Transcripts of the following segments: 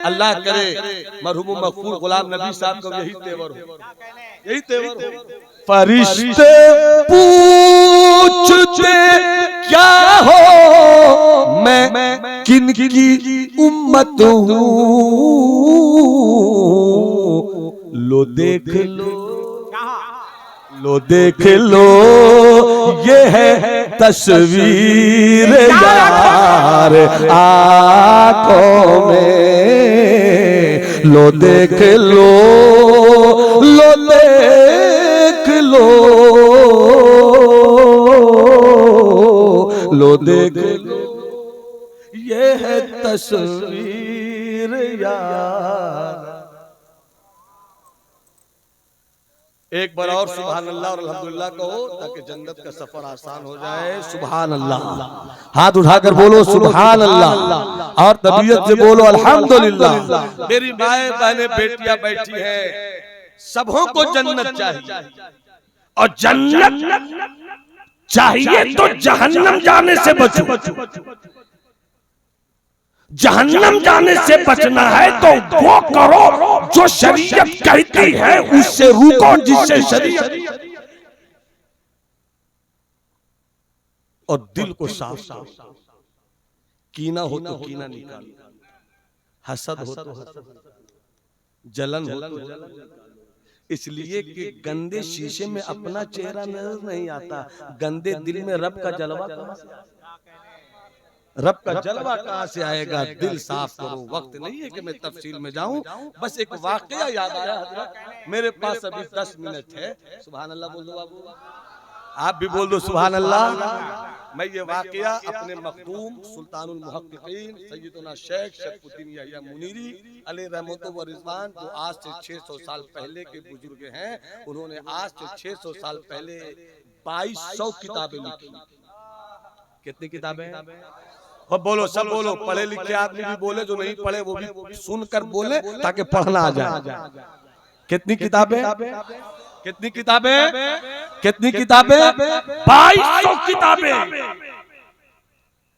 अल्लाह करे मरहूम मकफूर गुलाम नबी साहब का यही तेवर हो, यही तेवर हो। फरिश्ते पूछते क्या हो, मैं किन की उम्मत हूँ, लो देख लो देख लो ये है तस्वीर यार आंखों में, लो देख लो देख लो देख लो ये है तस्वीर यार। एक बार और सुभान अल्लाह और अल्हम्दुलिल्लाह कहो ताकि जन्नत का सफर आसान हो जाए। सुभान अल्लाह, हाथ उठाकर बोलो सुभान अल्लाह और तबीयत से बोलो अल्हम्दुलिल्लाह। मेरी माए बहने बेटियां बैठी हैं, सबों को जन्नत चाहिए और जन्नत चाहिए तो जहन्नम जाने से बचो। जहन्नम जाने से बचना है तो वो करो जो शरीयत कहती है, उससे रुको जिससे शरीयत, और दिल को साफ साफ, कीना हो तो कीना निकाल, हसद हो तो हसद, जलन हो तो जलन। इसलिए कि गंदे शीशे में अपना चेहरा नजर नहीं आता, गंदे दिल में रब का जलवा कहां से, रब का जलवा कहां से आएगा। दिल साफ करो। वक्त नहीं है कि मैं तफसील में जाऊं, बस एक वाकया याद आया हजरत, मेरे पास अभी 10 मिनट है। सुभान अल्लाह बोल दो बाबू, आप भी बोल दो सुभान अल्लाह। मैं ये वाकया अपने मखदूम सुल्तानुल मुहक्किकीन सैयदना शेख शरफुद्दीन यहया मुनीरी अलैहि रहमतु व रिज़वान, जो आज से 600 साल पहले के बुजुर्ग हैं, उन्होंने आज से 600 साल पहले 2200 किताबें लिखी। कितनी किताबें? और बोलो, सब बोलो, पढ़े लिखे आदमी भी बोले, जो नहीं पढ़े वो भी सुनकर बोले ताकि पढ़ना आ जाए। कितनी किताबें? कितनी किताबें? कितनी किताबें? 2200 किताबें।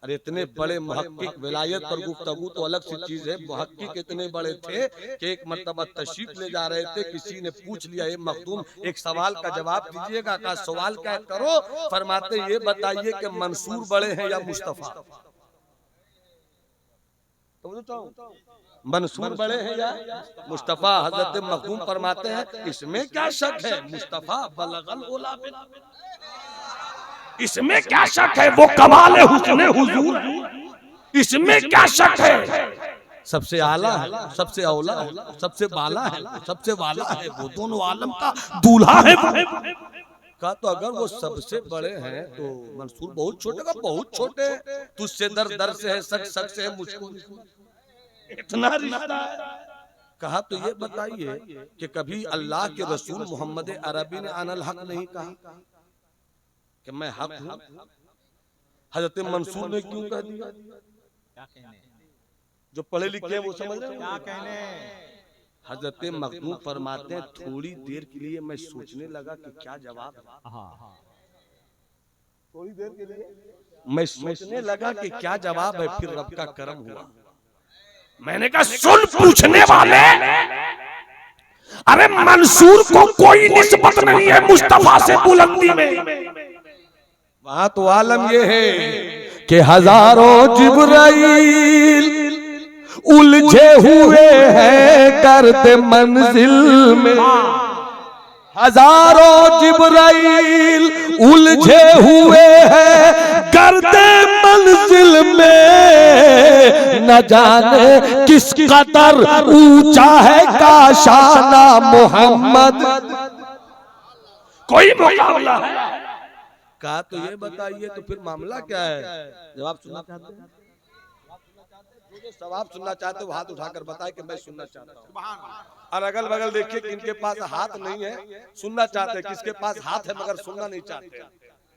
अरे इतने बड़े मुहक्किक, विलायत पर गुफ्तगू तो अलग सी चीज है। मुहक्किक इतने बड़े थे कि एक मर्तबा तशरीफ ले जा रहे थे, किसी ने पूछ लिया, ये मखदूम एक सवाल का जवाब दीजिएगा। कहा सवाल क्या करो? फरमाते ये बताइए कि मंसूर बड़े हैं या मुस्तफा? मंसूर बड़े हैं या मुस्तफा? हजरत मखदूम फरमाते हैं इसमें क्या शक है, मुस्तफा बलगल उला बिल, इसमें क्या शक है, वो कमाल हुस्न हुजूर, इसमें क्या शक है, सबसे आला है, सबसे औला है, सबसे बाला है, सबसे वाला है, वो दोनों आलम का दूल्हा है। कहा तो अगर वो सबसे बड़े हैं तो मंसूर बहुत छोटे का, बहुत छोटे, तुझसे दर दर से है, सच सच से है, मुझको इतना रिश्ता है। कहा तो ये बताइए कि कभी अल्लाह के रसूल मोहम्मद अरबी ने अनल हक नहीं कहा कि मैं हक हूं? हजरत मंसूर ने क्यों कह दिया? जो पढ़े लिखे हैं वो समझ रहे हैं क्या कहने। हजरत मखदूम फरमाते हैं थोड़ी देर के लिए मैं सोचने लगा कि क्या जवाब है। थोड़ी देर के लिए मैं सोचने लगा कि क्या जवाब है, फिर रब का करम हुआ। मैंने कहा सुन पूछने वाले, अरे मंसूर को कोई निस्बत नहीं है मुस्तफा से बुलंदी में। वहां तो आलम ये है कि हजारों जिब्राइल उलझे हुए हैं करते मंजिल में, हजारों जिब्राइल उलझे हुए हैं करते मंजिल में, न जाने किस कदर ऊंचा है काशाना मोहम्मद, कोई मुकाबला है। कहा तो ये बताइए तो फिर मामला क्या है? जवाब सुनना चाहते हैं? जो सवाब सुनना चाहते हो हाथ उठाकर बताए कि मैं सुनना चाहता हूँ। और अगल बगल देखिए कि इनके पास हाथ नहीं है, सुनना चाहते हैं, किसके पास हाथ है मगर सुनना नहीं चाहते।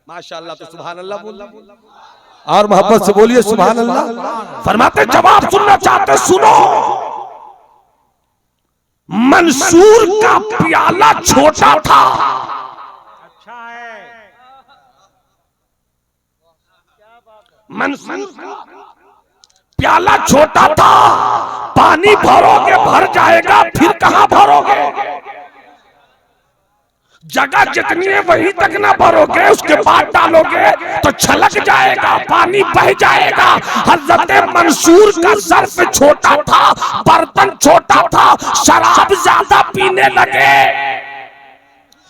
माशाअल्लाह, तो सुभान अल्लाह बोलिए और मोहब्बत से बोलिए सुभान अल्लाह। फरमाते जवाब सुनना चाहते सुनो। मंसूर का प्याला छोटा था, अच्छा है, मंसूर प्याला छोटा था, पानी भरोगे भर जाएगा, फिर कहां भरोगे? जगह जितनी है वहीं तक ना भरोगे, उसके बाद डालोगे तो छलक जाएगा, पानी बह जाएगा। हजरत मंसूर का सर्फ छोटा था, बर्तन छोटा था, शराब ज्यादा पीने लगे,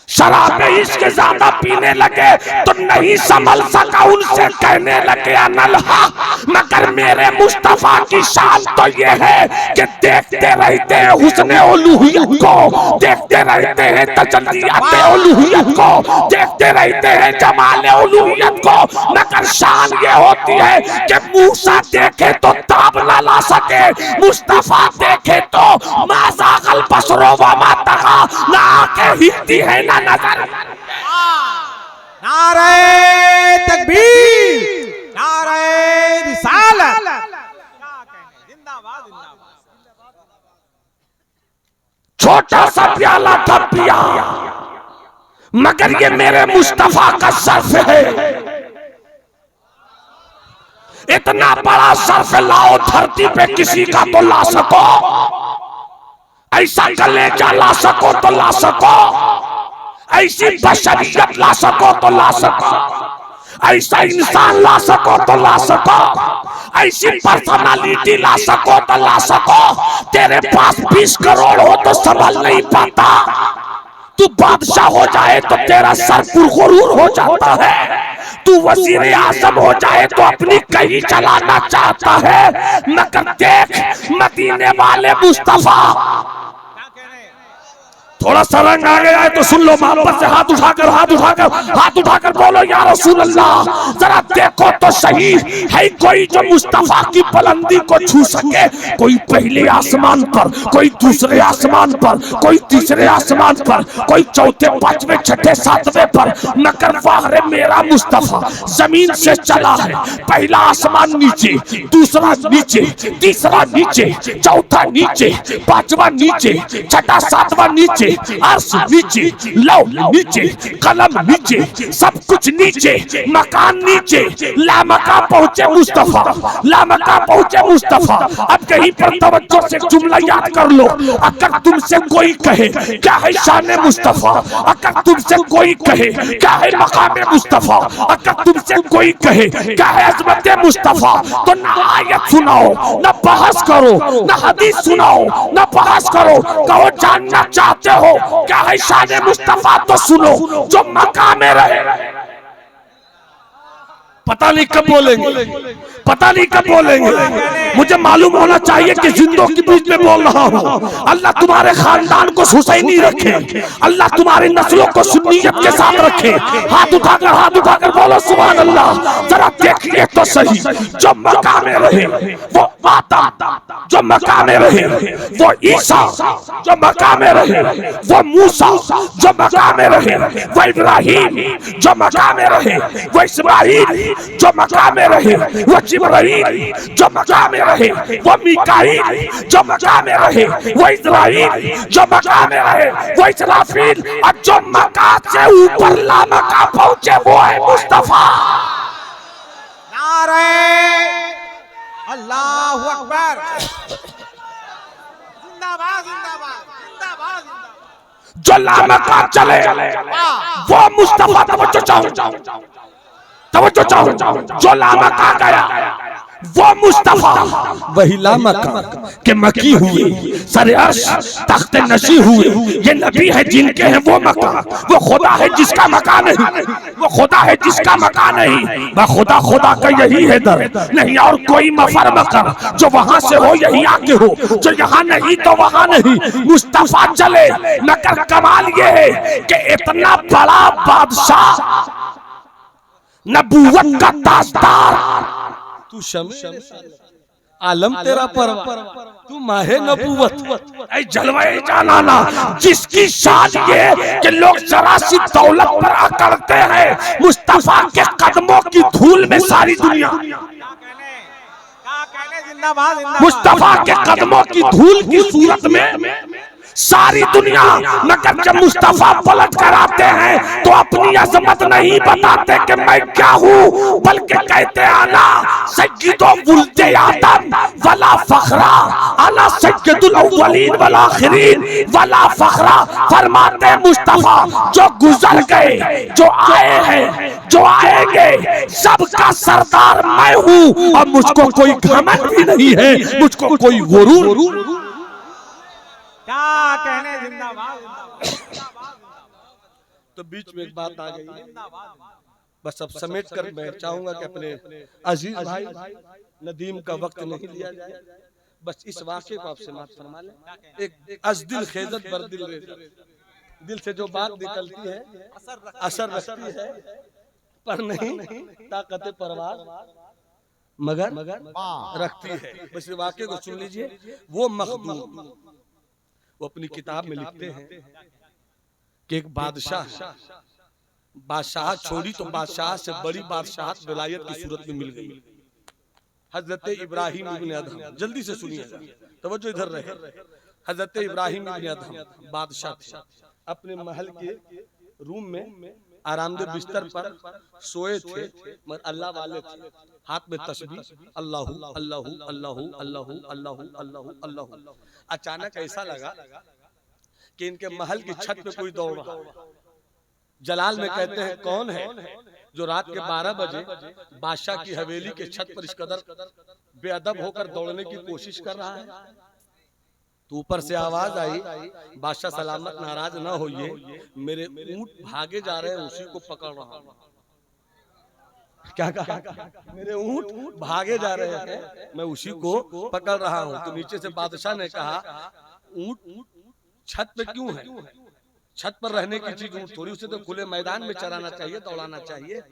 शराब इश्क ज्यादा पीने लगे तो नहीं संभल सका, उनसे कहने लगे अनलहा, मगर मेरे मुस्तफा की शान तो ये है कि देखते रहते हैं हुस्ने उलूहियत को, देखते रहते हैं तजल्लियात उलूहियत को, देखते रहते हैं जमाल उलूहियत को, मगर शान ये होती है कि मूसा देखे तो ताब ना ला सके, मुस्तफा देखे तो माज़ागल बसरो वमा तगा, ना आंखें हिलती है ना नजर। नारे तकबीर, नारे रिसालत, जिंदाबाद जिंदाबाद। छोटा सा प्याला था पिया, मगर ये मेरे मुस्तफा का सर्फ है। इतना बड़ा सर्फ लाओ धरती पे किसी का तो ला सको, ऐसा कलेजा ला सको तो ला सको, ऐसी बशरियत ला सको तो ला सको, ऐसा इंसान ला सको तो ला सको, ऐसी पर्सनालिटी ला सको तो ला सको। तेरे पास 20 करोड़ हो तो संभल नहीं पाता, तू बादशाह हो जाए तो तेरा सर पुरगुरूर हो जाता है, तू वजीर आजम हो जाए तो अपनी कहीं चलाना चाहता है, मगर देख मदीने वाले मुस्तफा। थोड़ा सा रंग आ गया है तो सुन लो, मोहब्बत से हाथ उठाकर हाथ उठाकर हाथ उठाकर बोलो या रसूल अल्लाह। जरा देखो तो सही, है कोई जो मुस्तफा की बुलंदी को छू सके? कोई पहले आसमान पर, कोई दूसरे आसमान पर, कोई तीसरे आसमान पर, कोई चौथे पांचवें छठे सातवें पर, मगर वाहरे मेरा मुस्तफा जमीन से चला है। पहला आसमान नीचे, दूसरा नीचे, तीसरा नीचे, चौथा नीचे, पांचवा नीचे, छठा सातवां नीचे, अर्श नीचे, लौ नीचे, कलम नीचे, सब कुछ नीचे, मकान नीचे, लामका पहुंचे मुस्तफा, लामका पहुंचे मुस्तफा। अब कहीं पर तवज्जो से जुमला याद कर लो। अगर तुमसे कोई कहे क्या है शान मुस्तफा, अगर तुमसे कोई कहे क्या है मकाम मुस्तफा, अगर तुमसे कोई कहे क्या है अजमत मुस्तफा, तो ना आयत सुनाओ, ना बहस करो, ना हदीस सुनाओ, ना बहस करो, कहो जानना चाहते हो क्या है शान मुस्तफा तो सुनो, जो मकाम में रहे। पता नहीं कब बोलेंगे, पता नहीं कब बोलेंगे, मुझे मालूम होना चाहिए कि जिंदों के बीच में बोल रहा हूँ। अल्लाह तुम्हारे खानदान को हुसैनी रखे, अल्लाह तुम्हारी नस्लों को सुन्नियत के साथ रखे। हाथ उठाकर बोलो सुभान अल्लाह। जरा देखिए तो सही, जो मक्का में रहे वो आदम, जो मक्का में रहे वो ईसा, जो मक्का में रहे वो मूसा, जो मक्का में रहे वो इब्राहिम, जो मक्का में रहे वो इस्माइल, जो मक्का में रहे वो जिब्राइल, जो मक्का में रहे वो मीकाईल, जो मक्का में रहे वो इस्राईल, जो मक्का में रहे वो इसराफील, और जो मक्का से ऊपर लामका पहुंचे वो है मुस्तफा। नारे अल्लाहु अकबर, जिंदाबाद जिंदाबाद जिंदाबाद जिंदाबाद। जो लामका चले वो मुस्तफा। तवज्जो चाहो, जो लामका गया वो मुस्तफा, वही लामका के मकी हुए, सरे अर्श तख्ते नशी हुए। ये नबी है जिनके हैं वो मका, वो खुदा है जिसका मका नहीं, वो खुदा है जिसका मका नहीं। वह खुदा खुदा का यही है दर, नहीं और कोई मफर मकर। जो वहां से हो यही आके हो, जो यहाँ नहीं तो वहां नहीं। मुस्तफा चले, मगर कमाल ये है कि इतना बड़ा बादशाह, नबूवत का ताजदार, तू शमे आलम तेरा परवा, तू माहे नबूवत, ऐ जलवाए जानाना, जिसकी शान ये कि लोग जरा सी दौलत पर अकड़ते हैं, मुस्तफा के कदमों की धूल में सारी दुनिया। जिंदाबाद, मुस्तफा के कदमों की धूल की सूरत में सारी दुनिया, मगर जब मुस्तफा पलट कर आते हैं तो अपनी अजमत नहीं बताते कि मैं क्या हूँ, बल्कि कहते आना सय्यदो वुल्दे आदम वला फखरा, आना सय्यदुल अव्वलीन वल आखिरीन वला फखरा। फरमाते मुस्तफा जो गुजर गए, जो आए हैं, जो आएंगे, सबका सरदार मैं हूँ और मुझको कोई घमंड भी नहीं है, मुझको कोई गुरूर। क्या कहने, जिंदाबाद जिंदाबाद। तो बीच में एक बात आ गई, जिंदाबाद। बस अब समेट कर मैं चाहूंगा कि अपने अजीज भाई नदीम का वक्त नहीं लिया जाए, बस इस वाक़े को आपसे माफ फरमा लें। एक अज़दिल खेजत बरदिल रेज़त, दिल से जो बात निकलती है असर रखती है पर नहीं ताकत परवार मगर रखती है। बस इस वाक़े को सुन लीजिए। वो मखदूम वो अपनी किताब में लिखते हैं कि एक बादशाह छोड़ी तो बादशाह से बड़ी बादशाह विलायत की सूरत में मिल गई। हजरत इब्राहिम इब्न अदहम, जल्दी से सुनिएगा, तवज्जो इधर रहे। हजरत इब्राहिम इब्न अदहम बादशाह थे, अपने महल के रूम में आरामदेह बिस्तर पर सोए थे, मगर अल्लाह वाले थे, हाथ में तस्बीह अल्लाहू अल्लाहू अल्लाहू अल्लाहू अल्लाहू अल्लाहू अल्लाहू। अचानक ऐसा लगा कि इनके महल की छत पे कोई दौड़ रहा। जलाल में कहते हैं कौन है जो रात के 12 बजे बादशाह की हवेली के छत पर इस कदर बेअदब होकर दौड़ने की कोशिश कर रहा है। तो ऊपर से आवाज आई, बादशाह सलामत नाराज ना होइए, मेरे ऊंट भागे जा रहे हैं, उसी को पकड़ रहा हूं। क्या कहा? मेरे ऊंट भागे जा रहे हैं, मैं उसी को पकड़ रहा हूं। तो नीचे से बादशाह ने कहा, ऊंट छत पे क्यों है? छत पर रहने की चीज ऊंट थोड़ी, उसे तो खुले मैदान में चराना चाहिए, दौड़ाना चाहिए।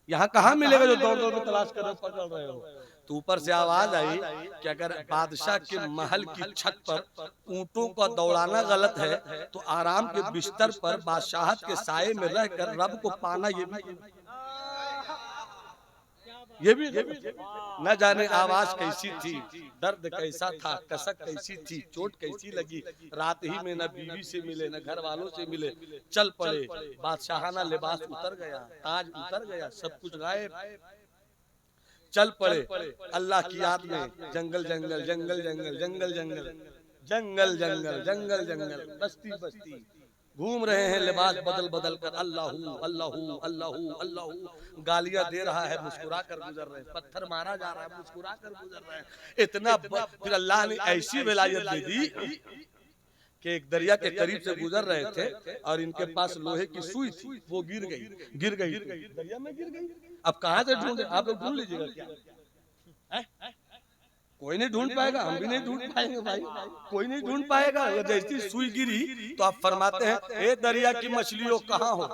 यहाँ कहाँ मिलेगा जो दौड़ दौड़ में तलाश कर रहे हो, पकड़ रहे हो। तो ऊपर से आवाज आई कि अगर बादशाह के महल की छत पर ऊंटों का दौड़ाना गलत है तो आराम के बिस्तर पर बादशाहत के साये में रहकर रब को पाना ये भी न जाने आवाज कैसी थी, दर्द कैसा था, कसक कैसी थी, चोट कैसी लगी। रात ही में न बीवी से मिले, न घर वालों से मिले, चल पड़े। बादशाहाना लिबास उतर गया, ताज उतर गया, सब कुछ गायब। चल पड़े अल्लाह की याद में, जंगल जंगल जंगल जंगल जंगल जंगल जंगल जंगल जंगल जंगल, बस्ती बस्ती घूम रहे हैं, लिबास बदल बदल कर अल्लाहू अल्लाहू अल्लाहू अल्लाहू। गालियां दे रहा है, मुस्कुरा कर गुजर रहे हैं, पत्थर मारा जा रहा है, मुस्कुरा कर गुजर रहे हैं। इतना फिर अल्लाह ने ऐसी विलायत दे दी कि एक दरिया के करीब से गुजर रहे थे और इनके पास लोहे की सुई थी, वो गिर गई दरिया में गिर गई। अब कहां से ढूंढे? आप लोग ढूंढ लीजिएगा क्या? कोई नहीं ढूंढ पाएगा, हम भी नहीं ढूंढ पाएंगे भाई, कोई नहीं ढूंढ पाएगा। जैसी सुई गिरी तो आप फरमाते हैं, ए दरिया की मछलियों कहाँ हो?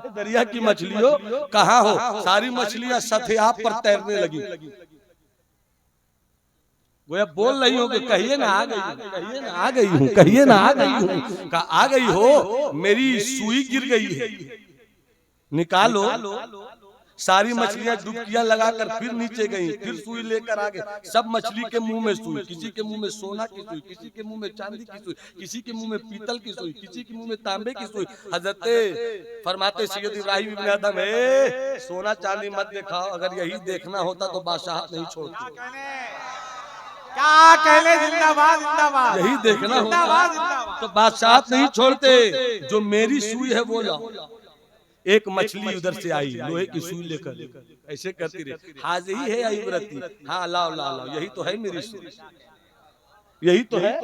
दरिया की मछलियों कहाँ हो? सारी मछलियां सतह पर तैरने लगी। वो अब बोल रही हो कि कहिए ना आ गई, कहिए ना आ गई हूँ, कहिए ना आ गई हूँ। कहा आ गई हो, मेरी सुई गिर गई है, निकालो। सारी मछलियां डुबकियां लगाकर फिर नीचे गईं, फिर सुई लेकर आ गए। सब मछली के मुंह में सुई, किसी के मुंह में सोना की सुई, किसी के मुंह में चांदी की सुई, किसी के मुंह में पीतल की सुई, किसी के मुंह में तांबे की सुई। हजरत फरमाते सैयद इब्राहिम इब्न अदहम, है सोना चांदी मत दिखाओ, अगर यही देखना होता तो बादशाह नहीं छोड़ती। क्या कहने, जिंदाबाद जिंदाबाद। यही देखना होता तो बादशाह नहीं छोड़ते। जो मेरी सुई है वो लाओ। एक मछली उधर से आई लोहे की सुई लेकर, ऐसे करती रही, हाजिर ही है इबरती, हाँ लाओ लाओ लाओ, यही तो है मेरी सुई, यही तो है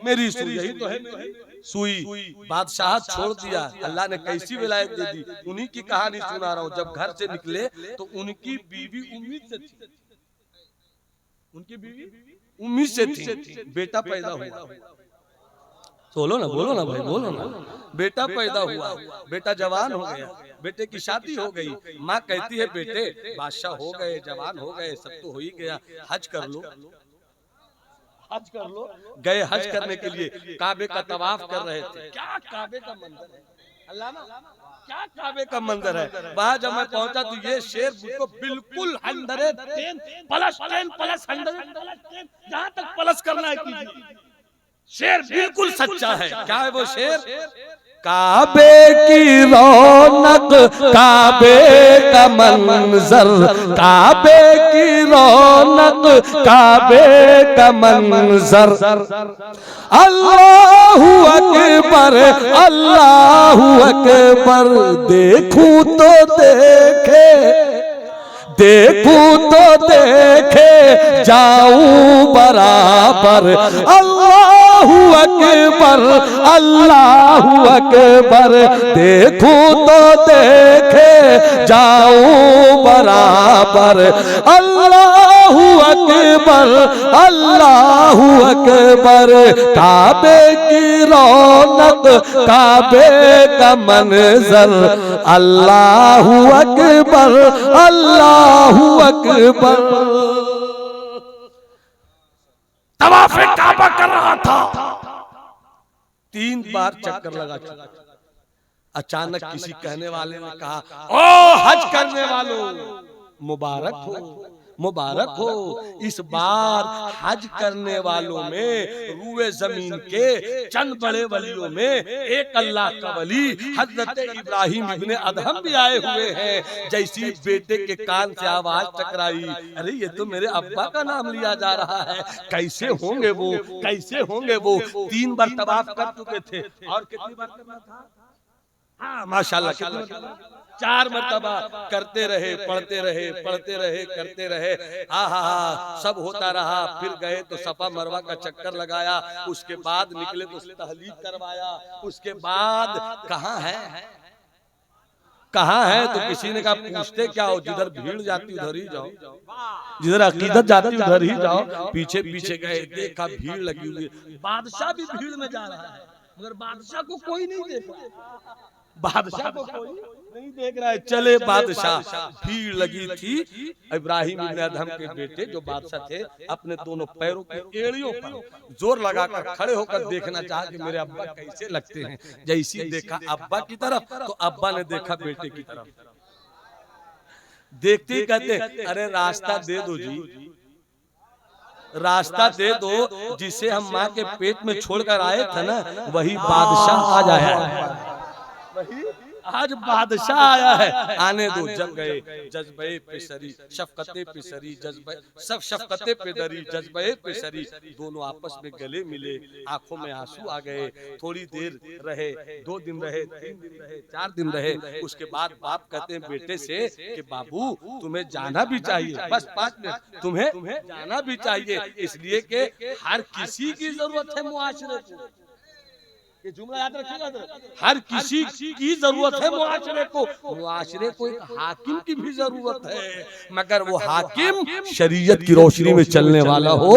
मेरी सुई, यही तो है मेरी सुई। बादशाह छोड़ दिया। अल्लाह ने कैसी विलायत दे दी, उन्हीं की कहानी सुना रहा हूँ। जब घर से निकले तो उनकी बीवी उम्मीद से थी, उनकी बीवी उम्मीद से थी, बेटा पैदा हुआ। बोलो ना भाई, बोलो ना। बेटा पैदा हुआ, बेटा जवान हो गया, बेटे की शादी हो गई। माँ कहती है बेटे बादशाह हो गए, जवान हो गए, सब तो हो ही गया, हज कर लो, हज कर लो। गए हज करने के लिए, काबे का तवाफ कर रहे थे। क्या काबे का मंजर है अल्लामा, क्या काबे का मंजर है। वहां जब मैं पहुंचा तो ये शेर मुझको बिल्कुल 110 प्लस 10 प्लस 100 प्लस 10 जहां तक प्लस करना है कीजिए। शेर बिल्कुल सच्चा है। क्या है वो शेर? काबे की रौनक, काबे का मंजर, काबे की रौनक, काबे का मंजर, अल्लाहु अकबर, अल्लाहु अकबर, देखूं तो देखे, देखूं तो देखे जाऊं बराबर, अल्लाहु अकबर, अल्लाहु अकबर, देखूं तो देखे जाऊं बराबर, अल्लाहु अकबर, अल्लाहु अकबर, काबे की रौनक, काबे का मंजर, अल्लाहु अकबर, अल्लाहु अकबर। तवाफ़े काबा कर रहा था, 3 बार चक्कर लगा चुका। अचानक किसी कहने वाले ने कहा, ओ हज करने वालों, मुबारक हो, मुबारक हो, इस बार हज करने वालों में रूए जमीन के चंद बड़े वलियों में एक अल्लाह का वली हजरत इब्राहिम इब्ने अदहम भी आए हुए हैं। जैसी बेटे के कान से आवाज टकराई, अरे ये तो मेरे अब्बा का नाम लिया जा रहा है, कैसे होंगे वो, कैसे होंगे वो। 3 बार तवाफ कर चुके थे, और कितनी बार करना था? हाँ माशाल्लाह, 4 मरतबा करते रहे, पढ़ते रहे, पढ़ते रहे, करते रहे। हाँ, सब होता रहा। फिर गए तो सफा मरवा का चक्कर लगाया, उसके बाद निकले तो तहलील करवाया, उसके बाद कहाँ है, कहाँ है? तो किसी ने कहा पूछते क्या हो, जिधर भीड़ जाती उधर ही जाओ, जिधर अकीदत जाती उधर ही जाओ। पीछे पीछे गए, देखा भीड़ लगी हुई, बादशाह भी भीड़ में जा रहा है, मगर बादशाह को कोई नहीं देख रहा, बादशाह को कोई नहीं देख रहा है। चले बादशाह, भीड़ लगी थी। इब्राहिम इब्ने अदहम के बेटे जो बादशाह थे, अपने दोनों पैरों की एड़ियों पर जोर लगाकर खड़े होकर देखना चाहा कि मेरे अब्बा कैसे लगते हैं। जैसी देखा अब्बा की तरफ, तो अब्बा ने देखा बेटे की तरफ। देखते ही कहते, अरे रास्ता दे दो जी, रास्ता दे दो, जिसे हम माँ के पेट में छोड़कर आए थे ना, वही बादशाह आज आया है, वही आज बादशाह आया है। आने दो। जब गए, जज्बे पे सरी, शफकते पे सरी, जज्बे सब शफकते पे दरी, जज्बे पे सरी, दोनों आपस में गले मिले, आंखों में आंसू आ गए। थोड़ी देर रहे, 2 दिन रहे, 3 दिन रहे, 4 दिन रहे। उसके बाद बाप कहते हैं बेटे से कि बाबू तुम्हें जाना भी चाहिए, बस 5 मिनट, तुम्हें जाना भी चाहिए, इसलिए कि हर किसी की जरूरत है मुआशरे को। ये जुमला याद रखिएगा, हर किसी की जरूरत है मुआशरे को, मुआशरे को एक हाकिम की भी जरूरत है, मगर वो हाकिम शरीयत की रोशनी में चलने वाला हो।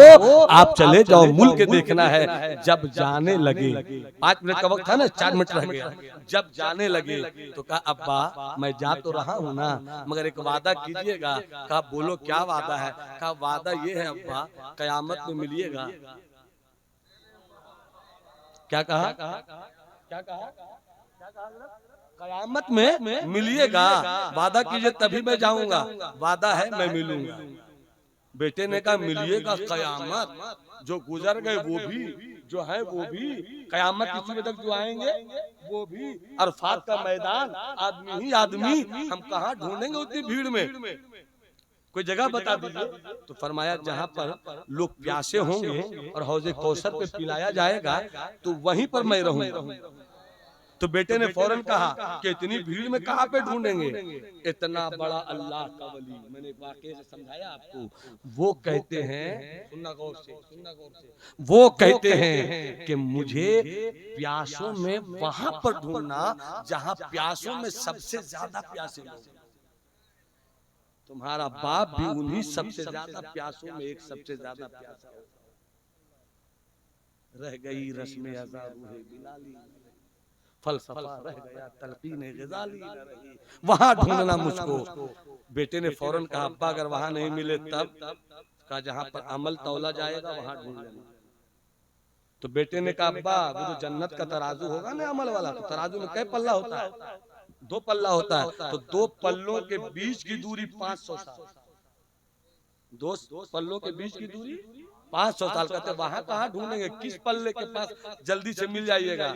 आप चले जाओ, मुल्क देखना है। जब जाने लगे, 5 मिनट का वक्त था ना, 4 मिनट रह गया। जब जाने लगे तो कहा अब्बा मैं जा तो रहा हूँ ना, मगर एक वादा कीजिएगा। कहा बोलो क्या वादा है? कहा वादा ये है अब्बा, कयामत में मिलिएगा। क्या कहा? क्या कहा? कयामत में मिलिएगा, वादा कीजिए तभी मैं जाऊंगा। वादा है मैं मिलूंगा। बेटे ने कहा मिलिएगा कयामत, जो गुजर गए वो भी, जो है वो भी, कयामत की सुबह तक जो आएंगे वो भी, अरफात का मैदान, आदमी ही आदमी, हम कहाँ ढूंढेंगे उतनी भीड़ में? कोई जगह बता दीजिए। तो फरमाया जहाँ पर लोग प्यासे होंगे और हौजे कौसर पे पिलाया जाएगा, तो वहीं पर मैं रहूंगा। तो बेटे ने फौरन कहा कि इतनी भीड़ में कहाँ पे ढूंढेंगे? इतना बड़ा अल्लाह का वली, मैंने वाकई से समझाया आपको। वो कहते हैं, सुनना गौर से, सुनना गौर से, वो कहते हैं कि मुझे प्यासों में वहां पर ढूंढना जहां प्यासों में सबसे ज्यादा प्यासे लोग। तुम्हारा बाप भी उन्हीं सबसे ज्यादा प्यासों में एक सबसे ज्यादा प्यासा होता। रह गई रस्म अज़ा रूहे बिलाली, फलसफा रह गया तलकीन ग़ज़ाली न रही, वहां ढूंढना मुझको। बेटे ने फौरन कहा अब्बा अगर वहां नहीं मिले तब? कहा जहां पर अमल तौला जाएगा वहां ढूंढ लेना। तो बेटे ने कहा अब्बा वो जो जन्नत का तराजू होगा ना अमल वाला, तो तराजू में कै पल्ला होता है? 2 पल्ला होता है। तो 2 पल्लों के बीच की दूरी 500 साल, 2 पल्लों के बीच की दूरी 500 साल कहते वहां कहाँ ढूंढेंगे, किस पल्ले के पास जल्दी से मिल जाइएगा।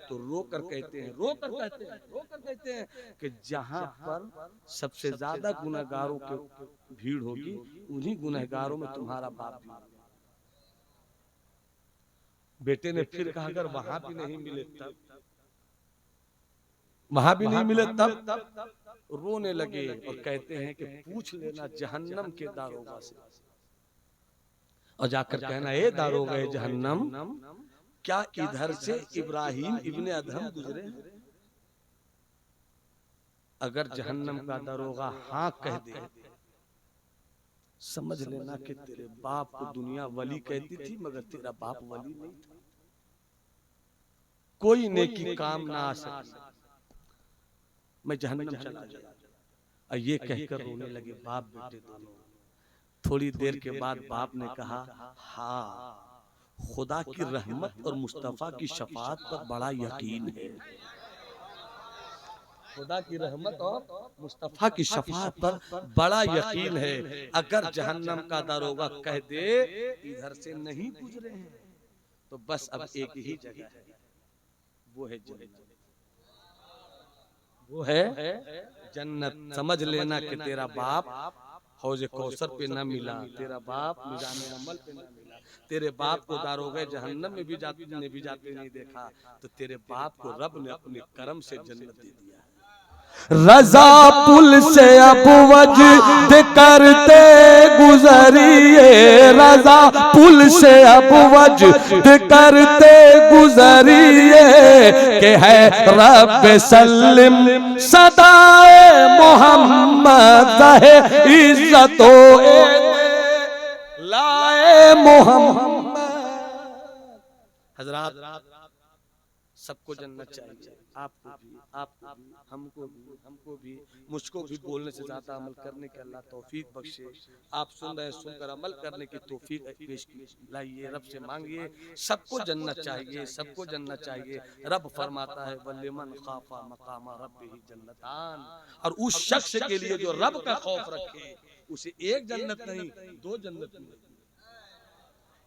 तो रो कर कहते हैं कि जहां पर सबसे ज्यादा गुनहगारों की भीड़ होगी उन्हीं गुनहगारों में तुम्हारा बाप भी होगा। बेटे ने फिर कहा अगर वहां भी नहीं मिले तब, वहां भी नहीं मिले तब रोने लगे और कहते हैं कि पूछ लेना जहन्नम के दारोगा से, और जाकर कहना ए दारोगा जहन्नम, क्या इधर से इब्राहिम इब्ने अदहम गुजरे हैं? अगर जहन्नम का दारोगा हाँ कह दे, समझ लेना कि तेरे बाप को दुनिया वली कहती थी मगर तेरा बाप वली नहीं था, कोई नेकी काम ना आ सकी, मैं जहन्नम चला जाऊं। और ये कहकर रोने लगे बाप बेटे दोनों। थोड़ी देर के बाद बाप ने कहा हाँ, खुदा की रहमत और मुस्तफा की शफाअत पर बड़ा यकीन है, खुदा की रहमत और मुस्तफा की शफाअत पर बड़ा यकीन है। अगर जहन्नम का दारोगा कह दे इधर से नहीं गुजरे हैं तो बस अब एक ही जगह है, वो है जन्नत, वो है जन्नत। समझ लेना कि तेरा बाप हौज कौसर पे न मिला, तेरा बाप मिजान अमल पे न मिला, तेरे बाप को दारोगा जहन्नम में भी जाते नहीं देखा, तो तेरे बाप को रब ने अपने करम से जन्नत दे दिया। रजा पुल से अब वजद करते गुजरिए, रजा पुल से अब वजद करते गुजरिए, के है रब सल्लिम सदाए मोहम्मद है इज्जतो लाए मोहम्मद। हजरात सबको जन्नत चाहिए, आपको भी, हमको भी, मुझको भी बोलने से ज्यादा अमल करने के अल्लाह तौफीक बख्शे। आप सुन रहे हैं, सुनकर अमल करने की तौफीक पेश लाइए, रब से मांगिए। सबको जन्नत चाहिए, सबको जन्नत चाहिए। रब फरमाता है वलिमन खाफा मकामा रब्बिही जन्नतान, और उस शख्स के लिए जो रब का खौफ रखे उसे एक जन्नत नहीं 2 जन्नत मिले।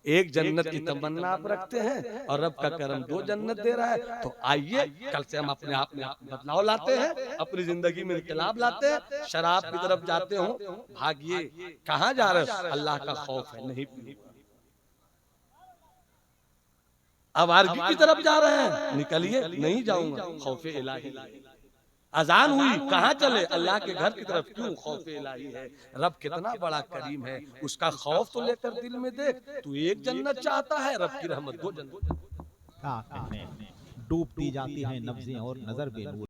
एक जन्नत की तमन्ना आप रखते हैं और रब का करम 2 जन्नत दे रहा है। तो आइए कल से हम अपने आप में बदलाव लाते हैं, अपनी जिंदगी में इनकलाब लाते हैं। शराब की तरफ जाते हो भागिए, कहाँ जा रहे हो? अल्लाह का खौफ है, नहीं पीऊंगा। आवारगी की तरफ जा रहे हैं, निकलिए, नहीं जाऊंगा, खौफे इलाही। अजान हुई, कहाँ चले? अल्लाह के घर की तरफ। क्यों? खौफ इलाही है। रब कितना बड़ा करीम है, उसका खौफ तो लेकर दिल में देख। तू एक जन्नत चाहता है, रब की रहमत 2 जन्नत। डूबती जाती हैं नब्ज़ें और नजर बेनूर।